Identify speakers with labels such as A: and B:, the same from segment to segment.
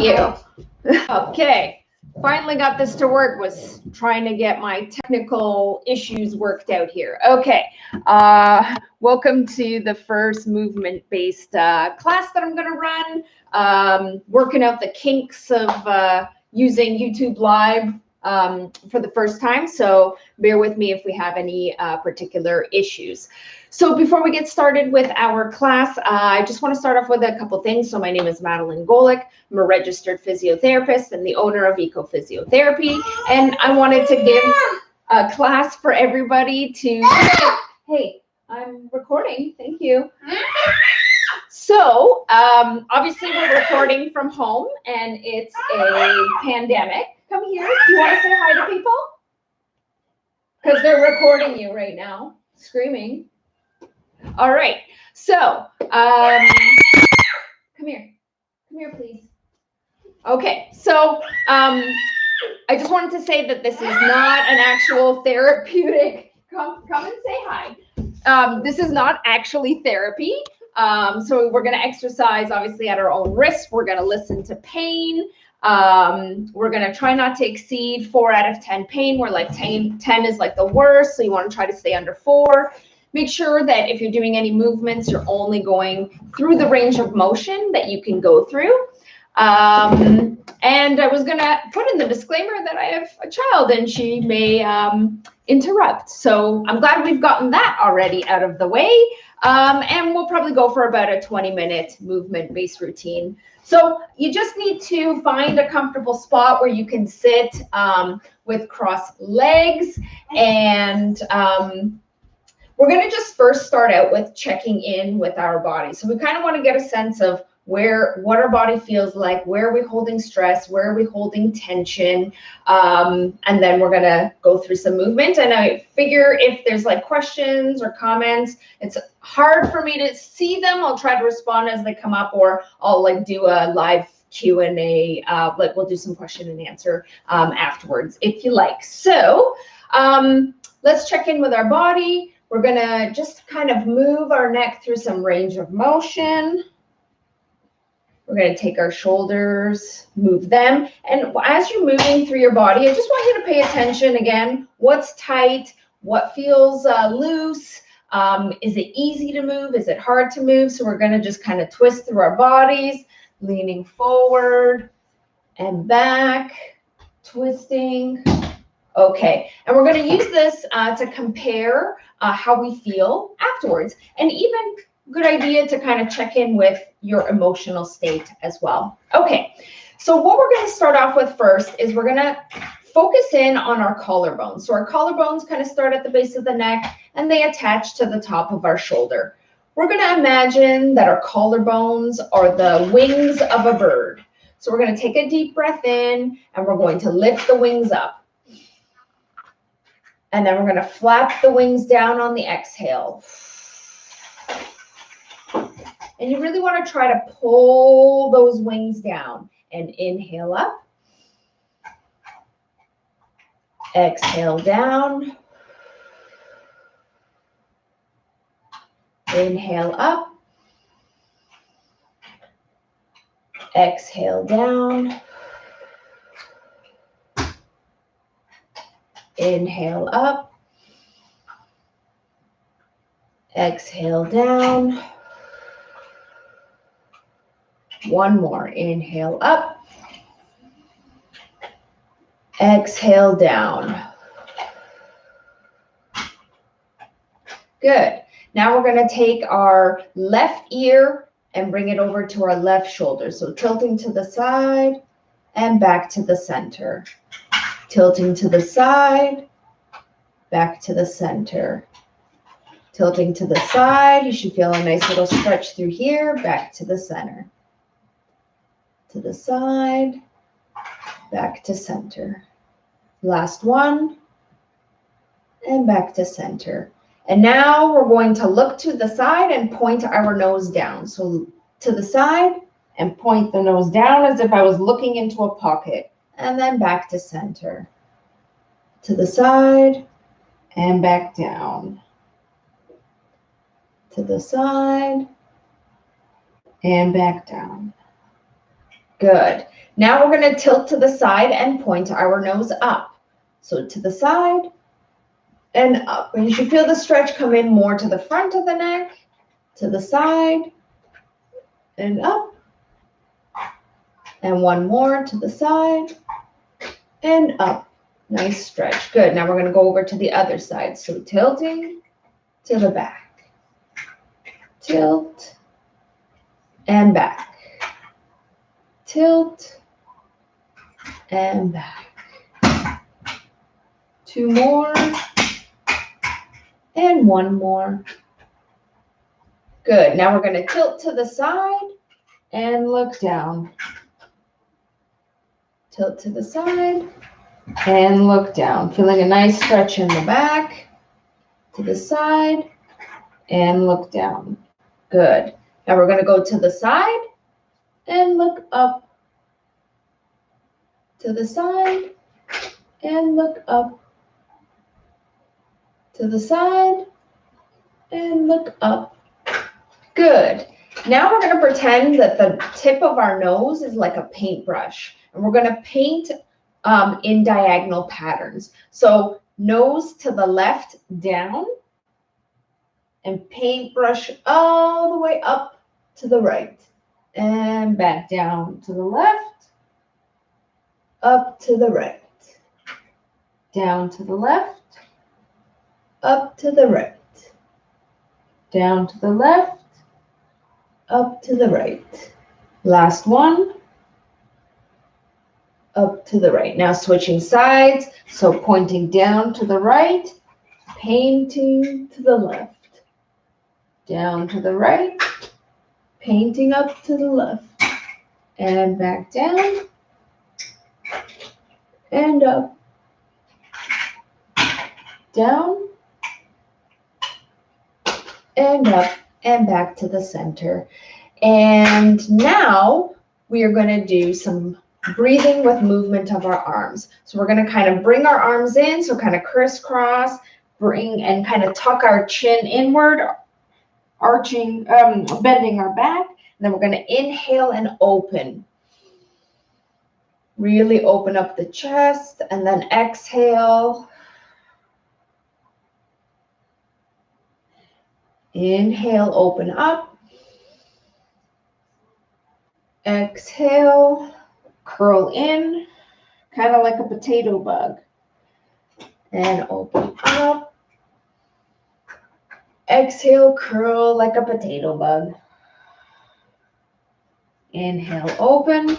A: You. Okay, finally got this to work. Was trying to get my technical issues worked out here. Okay, welcome to the first movement-based class that I'm going to run. Working out the kinks of using YouTube Live for the first time, so bear with me if we have any particular issues. So before we get started with our class, I just want to start off with a couple things. So my name is Madeline Golick. I'm a registered physiotherapist and the owner of Eco Physiotherapy. And I wanted to give a class for everybody to, hey, I'm recording, thank you. So obviously we're recording from home and it's a pandemic. Come here, do you want to say hi to people? Because they're recording you right now, screaming. All right, so come here, please. Okay, so I just wanted to say that this is not an actual therapeutic, come and say hi. This is not actually therapy. So we're gonna exercise obviously at our own risk. We're gonna listen to pain. We're gonna try not to exceed 4 out of 10 pain, where like 10 is like the worst. So you wanna try to stay under 4. Make sure that if you're doing any movements, you're only going through the range of motion that you can go through. And I was going to put in the disclaimer that I have a child and she may interrupt. So I'm glad we've gotten that already out of the way. And we'll probably go for about a 20-minute movement-based routine. So you just need to find a comfortable spot where you can sit with crossed legs. And we're going to just first start out with checking in with our body. So we kind of want to get a sense of what our body feels like, where are we holding stress, where are we holding tension, and then we're going to go through some movement. And I figure if there's like questions or comments, it's hard for me to see them. I'll try to respond as they come up, or I'll like do a live Q&A, like we'll do some question and answer afterwards if you like. So let's check in with our body. We're going to just kind of move our neck through some range of motion. We're going to take our shoulders, move them. And as you're moving through your body, I just want you to pay attention again. What's tight? What feels loose? Is it easy to move? Is it hard to move? So we're going to just kind of twist through our bodies, leaning forward and back, twisting. Okay, and we're going to use this to compare how we feel afterwards, and even good idea to kind of check in with your emotional state as well. Okay, so what we're going to start off with first is we're going to focus in on our collarbones. So our collarbones kind of start at the base of the neck and they attach to the top of our shoulder. We're going to imagine that our collarbones are the wings of a bird. So we're going to take a deep breath in and we're going to lift the wings up. And then we're going to flap the wings down on the exhale. And you really want to try to pull those wings down and inhale up. Exhale down. Inhale up. Exhale down. Inhale up. Exhale down. One more. Inhale up. Exhale down. Good. Now we're going to take our left ear and bring it over to our left shoulder. So tilting to the side and back to the center. Tilting to the side, back to the center. Tilting to the side, you should feel a nice little stretch through here, back to the center. To the side, back to center. Last one, and back to center. And now we're going to look to the side and point our nose down. So to the side and point the nose down as if I was looking into a pocket. And then back to center. To the side and back down. To the side and back down. Good. Now we're going to tilt to the side and point our nose up. So to the side and up. And you should feel the stretch come in more to the front of the neck, to the side and up. And one more to the side and up. Nice stretch. Good. Now we're going to go over to the other side. So tilting to the back. Tilt and back. Tilt and back. Two more and one more. Good. Now we're going to tilt to the side and look down. Tilt to the side and look down. Feeling a nice stretch in the back. To the side and look down. Good. Now we're going to go to the side and look up. To the side and look up. To the side and look up. Good. Now we're going to pretend that the tip of our nose is like a paintbrush. And we're going to paint in diagonal patterns. So nose to the left down and paintbrush all the way up to the right and back down to the left, up to the right, down to the left, up to the right, down to the left, up to the right. Last one. Up to the right. Now switching sides. So pointing down to the right, painting to the left, down to the right, painting up to the left, and back down, and up, down, and up, and back to the center. And now we are going to do some breathing with movement of our arms. So we're going to kind of bring our arms in, so kind of crisscross, bring and kind of tuck our chin inward, arching, bending our back. And then we're going to inhale and open. Really open up the chest, and then exhale. Inhale, open up. Exhale, curl in, kind of like a potato bug. And open up. Exhale, curl like a potato bug. Inhale, open.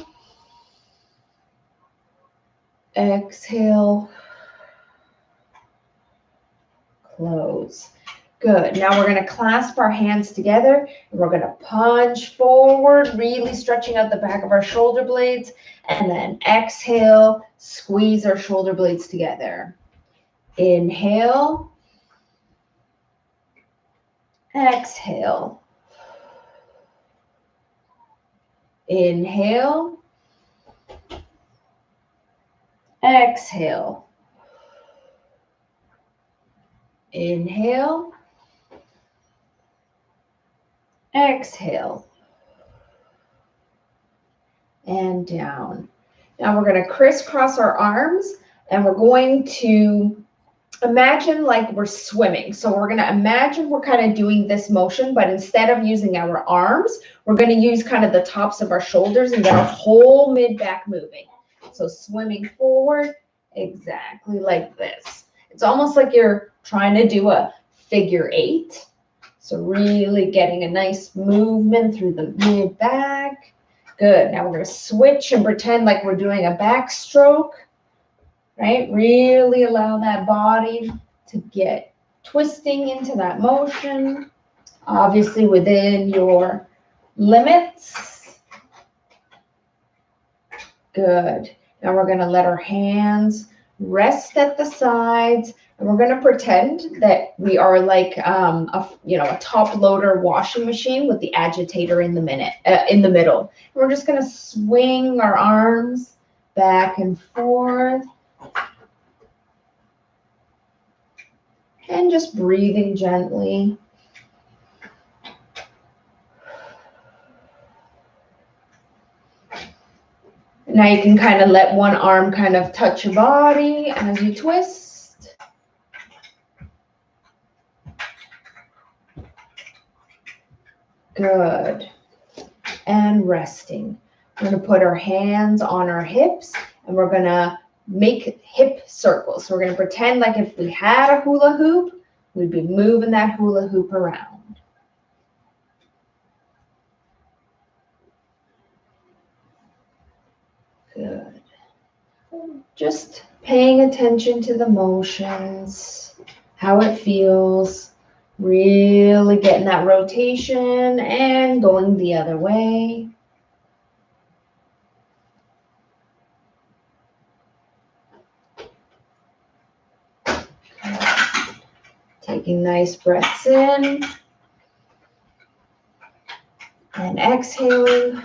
A: Exhale, close. Good. Now we're going to clasp our hands together and we're going to punch forward, really stretching out the back of our shoulder blades. And then exhale, squeeze our shoulder blades together. Inhale. Exhale. Inhale. Exhale. Inhale. Exhale. And down. Now we're going to crisscross our arms and we're going to imagine like we're swimming. So we're going to imagine we're kind of doing this motion, but instead of using our arms, we're going to use kind of the tops of our shoulders and get our whole mid-back moving. So swimming forward, exactly like this. It's almost like you're trying to do a figure 8. So really getting a nice movement through the mid-back. Good. Now we're going to switch and pretend like we're doing a backstroke, right? Really allow that body to get twisting into that motion, obviously within your limits. Good. Now we're going to let our hands rest at the sides, and we're going to pretend that we are like a top loader washing machine with the agitator in the middle. And we're just going to swing our arms back and forth, and just breathing gently. Now you can kind of let one arm kind of touch your body as you twist. Good. And resting. We're going to put our hands on our hips and we're going to make hip circles. So we're going to pretend like if we had a hula hoop, we'd be moving that hula hoop around. Good. Just paying attention to the motions, how it feels, really getting that rotation and going the other way. Taking nice breaths in and exhaling.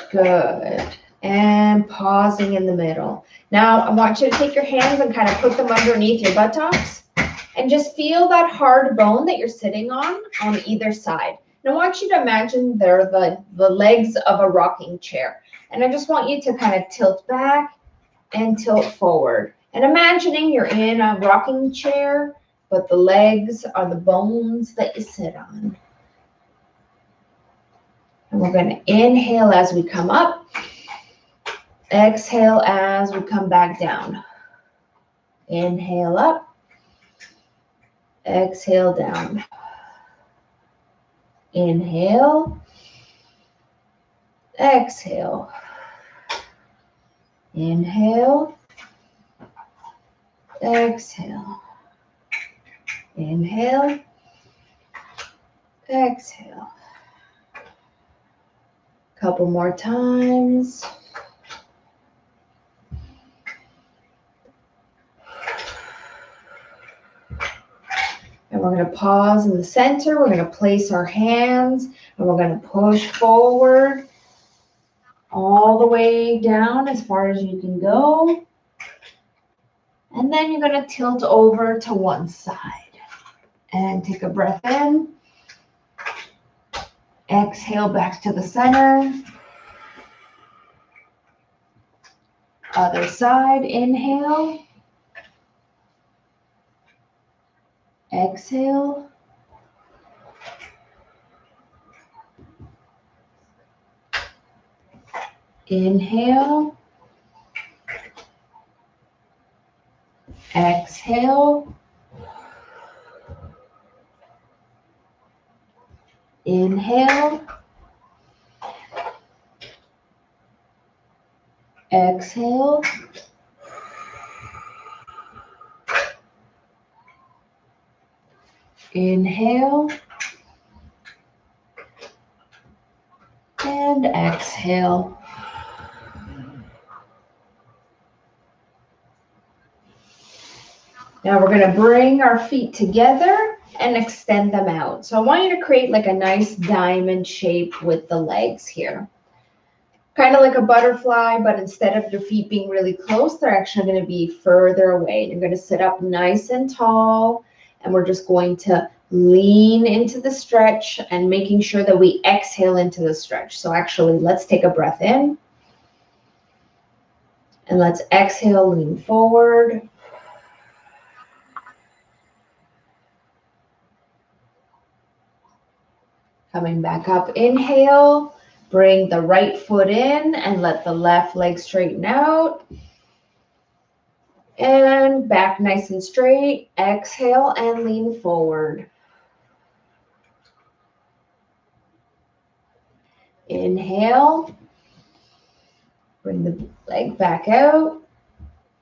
A: Good. And pausing in the middle. Now I want you to take your hands and kind of put them underneath your buttocks and just feel that hard bone that you're sitting on either side. And I want you to imagine they're the legs of a rocking chair. And I just want you to kind of tilt back and tilt forward. And imagining you're in a rocking chair, but the legs are the bones that you sit on. And we're going to inhale as we come up. Exhale as we come back down. Inhale up. Exhale down. Inhale. Exhale. Inhale. Exhale. Inhale. Exhale. Couple more times. And we're going to pause in the center. We're going to place our hands and we're going to push forward all the way down as far as you can go. And then you're going to tilt over to one side and take a breath in. Exhale back to the center. Other side, inhale. Exhale. Inhale. Exhale. Inhale. Exhale. Inhale. And exhale. Now we're going to bring our feet together and extend them out. So I want you to create like a nice diamond shape with the legs here. Kind of like a butterfly, but instead of your feet being really close, they're actually going to be further away. You're going to sit up nice and tall, and we're just going to lean into the stretch and making sure that we exhale into the stretch. So actually, let's take a breath in. And let's exhale, lean forward. Coming back up, inhale. Bring the right foot in and let the left leg straighten out. And back nice and straight. Exhale and lean forward. Inhale. Bring the leg back out.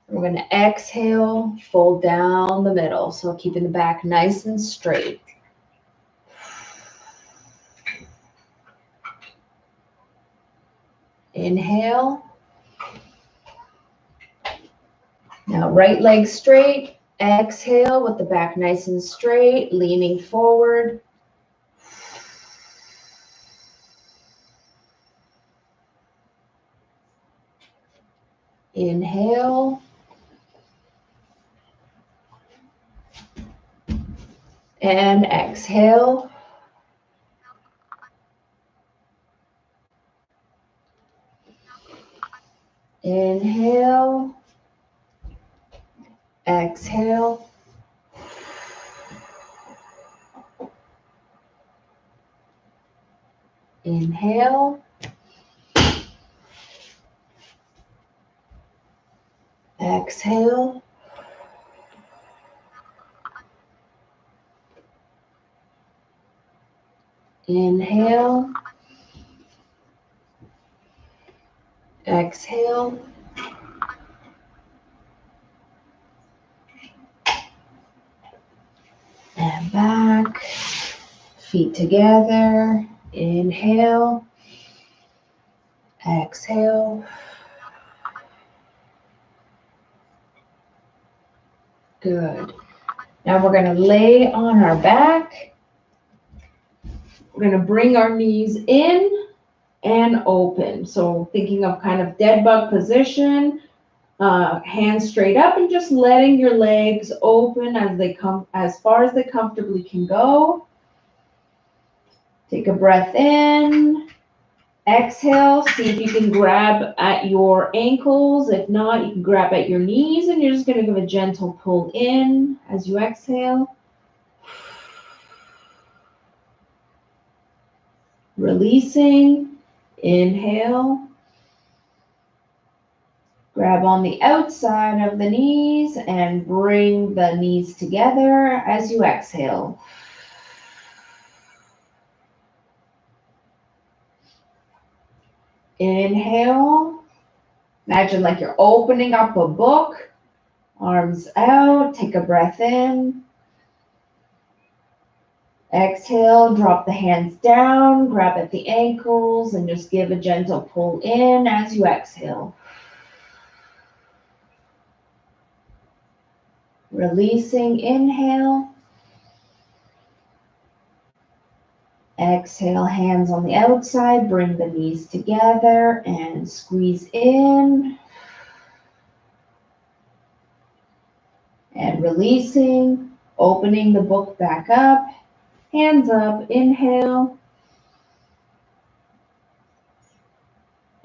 A: We're going to exhale, fold down the middle. So keeping the back nice and straight. Inhale. Now right leg straight. Exhale with the back nice and straight, leaning forward. Inhale. And exhale. Inhale. Exhale. Inhale. Exhale. Inhale. Exhale. And back. Feet together. Inhale. Exhale. Good. Now we're going to lay on our back. We're going to bring our knees in and open. So thinking of kind of dead bug position, hands straight up and just letting your legs open as they come, as far as they comfortably can go. Take a breath in. Exhale. See if you can grab at your ankles. If not, you can grab at your knees, and you're just going to give a gentle pull in as you exhale. Releasing. Inhale. Grab on the outside of the knees and bring the knees together as you exhale. Inhale. Imagine like you're opening up a book. Arms out. Take a breath in. Exhale. Drop the hands down. Grab at the ankles and just give a gentle pull in as you exhale. Releasing. Inhale. Exhale, hands on the outside, bring the knees together and squeeze in. And releasing, opening the book back up, hands up, inhale.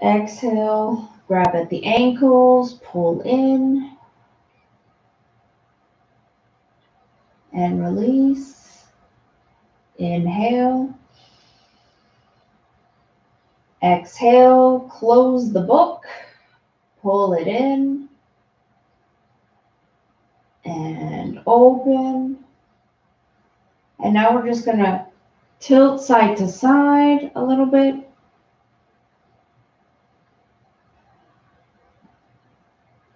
A: Exhale, grab at the ankles, pull in. And release. Inhale. Exhale, close the book, pull it in, and open. And now we're just going to tilt side to side a little bit.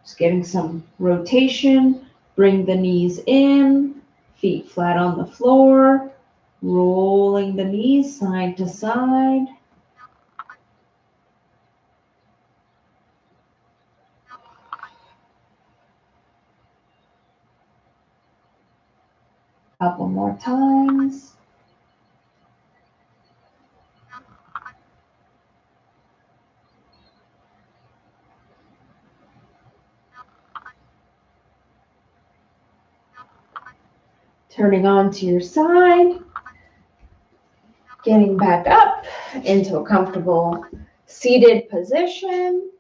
A: Just getting some rotation. Bring the knees in, feet flat on the floor, rolling the knees side to side. Couple more times. Turning onto your side. Getting back up into a comfortable seated position.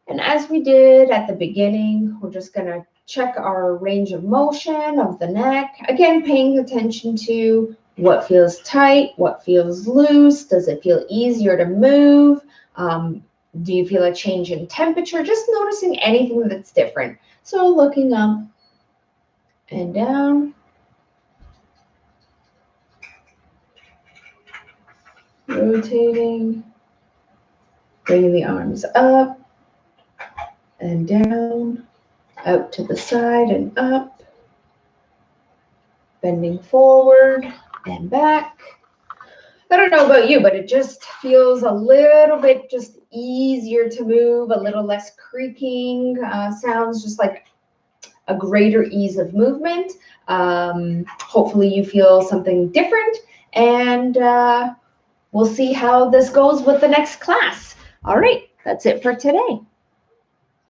A: And as we did at the beginning, we're just going to check our range of motion of the neck. Again, paying attention to what feels tight, what feels loose. Does it feel easier to move? Do you feel a change in temperature? Just noticing anything that's different. So looking up and down. Rotating. Bringing the arms up and down, out to the side and up, bending forward and back. I don't know about you, but it just feels a little bit just easier to move, a little less creaking, sounds just like a greater ease of movement. Hopefully you feel something different, and we'll see how this goes with the next class. All right, that's it for today.